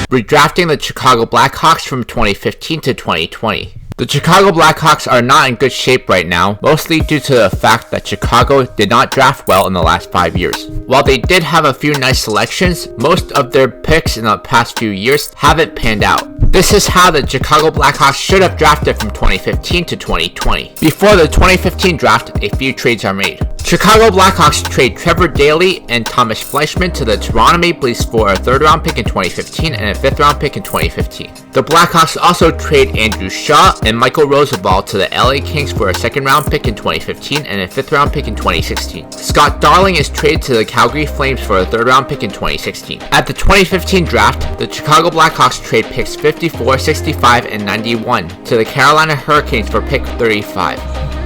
Redrafting the Chicago Blackhawks from 2015 to 2020. The Chicago Blackhawks are not in good shape right now, mostly due to the fact that Chicago did not draft well in the last 5 years. While they did have a few nice selections, most of their picks in the past few years haven't panned out. This is how the Chicago Blackhawks should have drafted from 2015 to 2020. Before the 2015 draft, a few trades are made. Chicago Blackhawks trade Trevor Daley and Thomas Fleischmann to the Toronto Maple Leafs for a 3rd round pick in 2015 and a 5th round pick in 2015. The Blackhawks also trade Andrew Shaw and Michael Roosevelt to the LA Kings for a 2nd round pick in 2015 and a 5th round pick in 2016. Scott Darling is traded to the Calgary Flames for a 3rd round pick in 2016. At the 2015 draft, the Chicago Blackhawks trade picks 54, 65, and 91 to the Carolina Hurricanes for pick 35.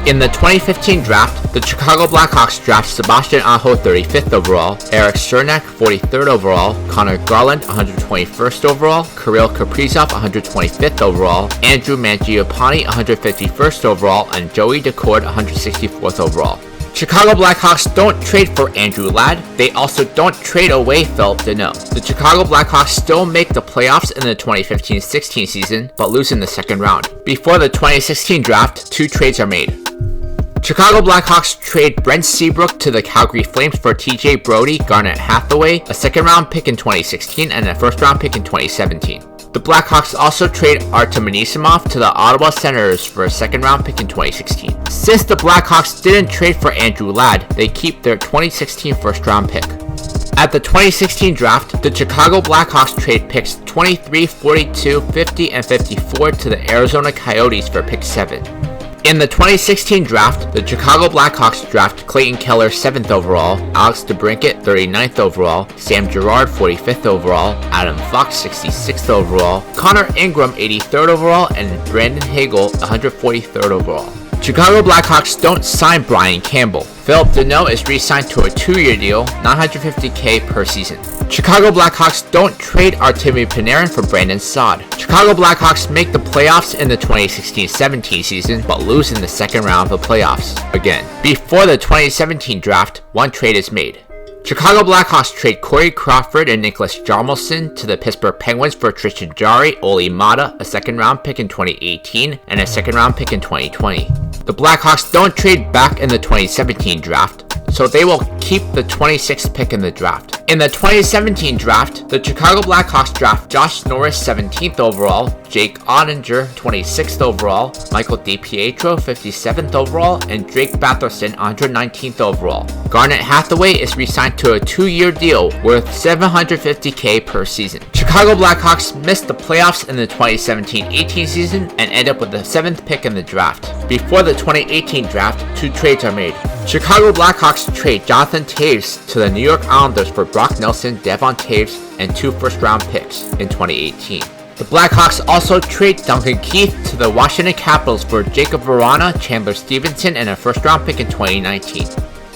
In the 2015 draft, the Chicago Blackhawks draft Sebastian Aho 35th overall, Eric Cernak 43rd overall, Connor Garland 121st overall, Kirill Kaprizov 125th overall, Andrew Mangiapane 151st overall, and J.Daccord 164th overall. Chicago Blackhawks don't trade for Andrew Ladd. They also don't trade away Phillip Danault. The Chicago Blackhawks still make the playoffs in the 2015-16 season, but lose in the 2nd round. Before the 2016 draft, 2 trades are made. Chicago Blackhawks trade Brent Seabrook to the Calgary Flames for T.J. Brodie, Garnet Hathaway, a 2nd round pick in 2016 and a 1st round pick in 2017. The Blackhawks also trade Artem Anisimov to the Ottawa Senators for a 2nd round pick in 2016. Since the Blackhawks didn't trade for Andrew Ladd, they keep their 2016 1st round pick. At the 2016 draft, the Chicago Blackhawks trade picks 23, 42, 50, and 54 to the Arizona Coyotes for pick 7. In the 2016 draft, the Chicago Blackhawks draft Clayton Keller 7th overall, Alex DeBrincat 39th overall, Sam Girard 45th overall, Adam Fox 66th overall, Connor Ingram 83rd overall, and Brandon Hagel 143rd overall. Chicago Blackhawks don't sign Brian Campbell. Phillip Danault is re-signed to a 2-year deal, $950K per season. Chicago Blackhawks don't trade Artemi Panarin for Brandon Saad. Chicago Blackhawks make the playoffs in the 2016-17 season, but lose in the 2nd round of the playoffs again. Before the 2017 draft, 1 trade is made. Chicago Blackhawks trade Corey Crawford and Nicholas Hjalmarsson to the Pittsburgh Penguins for Tristan Jarry, Olli Maatta, a 2nd round pick in 2018, and a 2nd round pick in 2020. The Blackhawks don't trade back in the 2017 draft, so they will keep the 26th pick in the draft. In the 2017 draft, the Chicago Blackhawks draft Josh Norris 17th overall, Jake Oettinger 26th overall, Michael DiPietro 57th overall, and Drake-Batherson 119th overall. Garnet Hathaway is re-signed to a 2-year deal worth $750K per season. Chicago Blackhawks missed the playoffs in the 2017-18 season and end up with the 7th pick in the draft. Before the 2018 draft, 2 trades are made. Chicago Blackhawks trade Jonathan Toews to the New York Islanders for Brock Nelson, Devon Toews, and 2 first-round picks in 2018. The Blackhawks also trade Duncan Keith to the Washington Capitals for Jacob Vrana, Chandler Stevenson, and a first-round pick in 2019.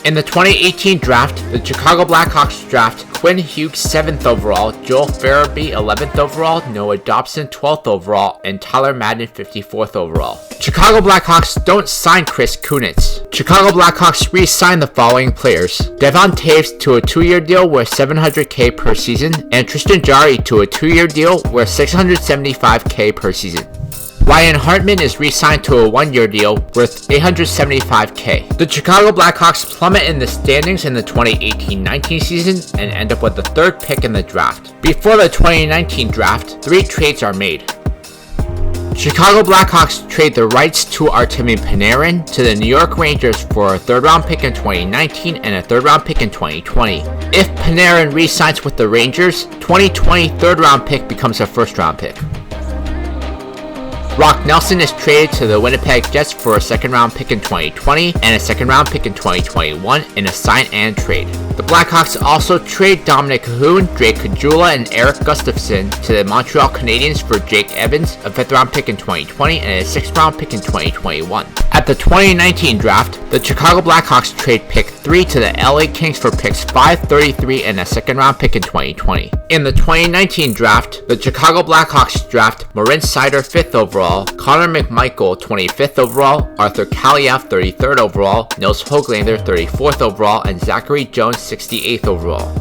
In the 2018 draft, the Chicago Blackhawks draft Quinn Hughes 7th overall, Joel Farabee 11th overall, Noah Dobson 12th overall, and Tyler Madden 54th overall. Chicago Blackhawks don't sign Chris Kunitz. Chicago Blackhawks re-sign the following players: Devon Toews to a 2-year deal worth $700K per season, and Tristan Jarry to a 2-year deal worth $675K per season. Ryan Hartman is re-signed to a 1-year deal worth $875K. The Chicago Blackhawks plummet in the standings in the 2018-19 season and end up with the 3rd pick in the draft. Before the 2019 draft, 3 trades are made. Chicago Blackhawks trade the rights to Artemi Panarin to the New York Rangers for a 3rd round pick in 2019 and a 3rd round pick in 2020. If Panarin re-signs with the Rangers, 2020 3rd round pick becomes a 1st round pick. Brock Nelson is traded to the Winnipeg Jets for a 2nd round pick in 2020 and a 2nd round pick in 2021 in a sign and trade. The Blackhawks also trade Dominic Kahun, Drake Caggiula, and Eric Gustafson to the Montreal Canadiens for Jake Evans, a 5th round pick in 2020 and a 6th round pick in 2021. At the 2019 draft, the Chicago Blackhawks trade pick 3 to the LA Kings for picks 5, 33, and a 2nd round pick in 2020. In the 2019 draft, the Chicago Blackhawks draft M.Seider 5th overall, Connor McMichael 25th overall, Arthur Kaliyev 33rd overall, N.Hoglander 34th overall, and Zachary Jones 68th overall.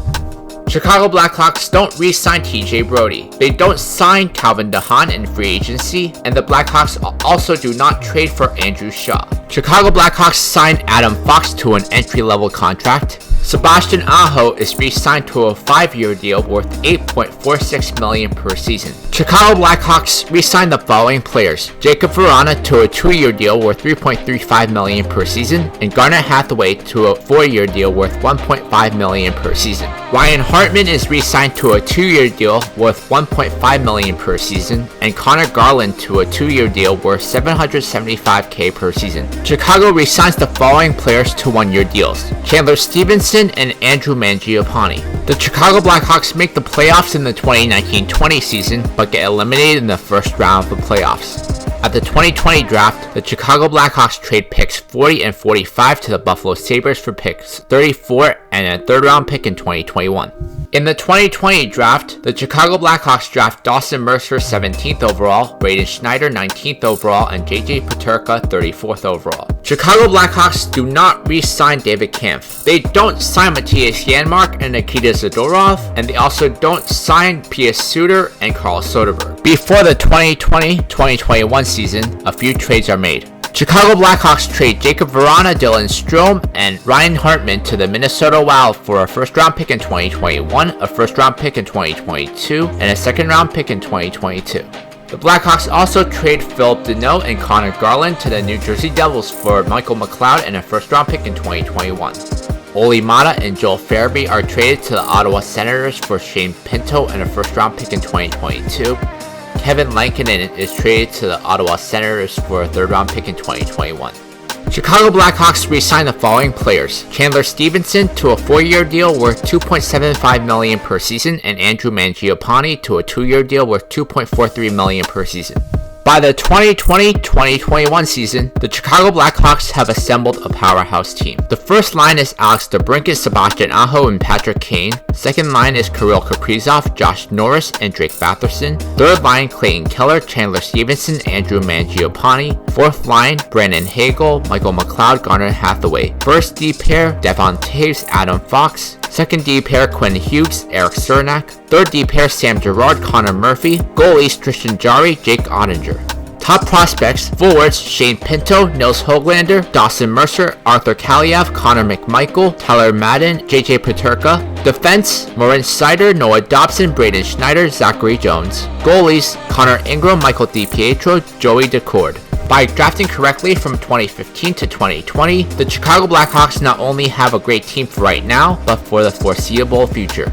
Chicago Blackhawks don't re-sign TJ Brodie. They don't sign Calvin DeHaan in free agency, and the Blackhawks also do not trade for Andrew Shaw. Chicago Blackhawks signed Adam Fox to an entry-level contract. Sebastian Aho is re-signed to a 5-year deal worth $8.46 million per season. Chicago Blackhawks re-signed the following players: Jakub Vrana to a 2-year deal worth $3.35 million per season, and Garnet Hathaway to a 4-year deal worth $1.5 million per season. Ryan Hartman is re-signed to a 2-year deal worth $1.5 million per season, and Connor Garland to a 2-year deal worth $775K per season. Chicago re-signs the following players to 1-year deals: Chandler Stevenson and Andrew Mangiapane. The Chicago Blackhawks make the playoffs in the 2019-20 season, but get eliminated in the first round of the playoffs. At the 2020 draft, the Chicago Blackhawks trade picks 40 and 45 to the Buffalo Sabres for picks 34 and a 3rd round pick in 2021. In the 2020 draft, the Chicago Blackhawks draft Dawson Mercer 17th overall, B.Schneider 19th overall, and J.J.Peterka 34th overall. Chicago Blackhawks do not re-sign David Kampf. They don't sign Matthias Janmark and Nikita Zadorov, and they also don't sign Pius Suter and Carl Soderberg. Before the 2020-2021 season, a few trades are made. Chicago Blackhawks trade Jakub Vrana, Dylan Strome, and Ryan Hartman to the Minnesota Wild for a 1st round pick in 2021, a 1st round pick in 2022, and a 2nd round pick in 2022. The Blackhawks also trade Philip Deneau and Connor Garland to the New Jersey Devils for Michael McLeod and a 1st round pick in 2021. Olli Maatta and Joel Farabee are traded to the Ottawa Senators for Shane Pinto and a 1st round pick in 2022. Kevin Lankinen is traded to the Ottawa Senators for a 3rd round pick in 2021. Chicago Blackhawks re-sign the following players: Chandler Stevenson to a 4-year deal worth $2.75 million per season, and Andrew Mangiapane to a 2-year deal worth $2.43 million per season. By the 2020-2021 season, the Chicago Blackhawks have assembled a powerhouse team. The first line is Alex DeBrincat, Sebastian Aho, and Patrick Kane. Second line is K.Kaprizov, Josh Norris, and Drake Batherson. Third line, Clayton Keller, Chandler Stevenson, Andrew Mangiapane. Fourth line, Brandon Hagel, Michael McLeod, Garnet Hathaway. First D pair, Devon Toews, Adam Fox. Second D pair, Quinn Hughes-E.Cernak. Third D pair, Sam Girard, Connor Murphy. Goalies, Tristan Jarry, J.Oettinger. Top prospects: forwards, Shane Pinto, N.Hoglander, Dawson Mercer, Arthur Kaliyev, Connor McMichael, Tyler Madden, JJ.Peterka. Defense: M.Seider, Noah Dobson, Braden Schneider, Zachary Jones. Goalies: Connor Ingram, Michael DiPietro, J.Daccord. By drafting correctly from 2015 to 2020, the Chicago Blackhawks not only have a great team for right now, but for the foreseeable future.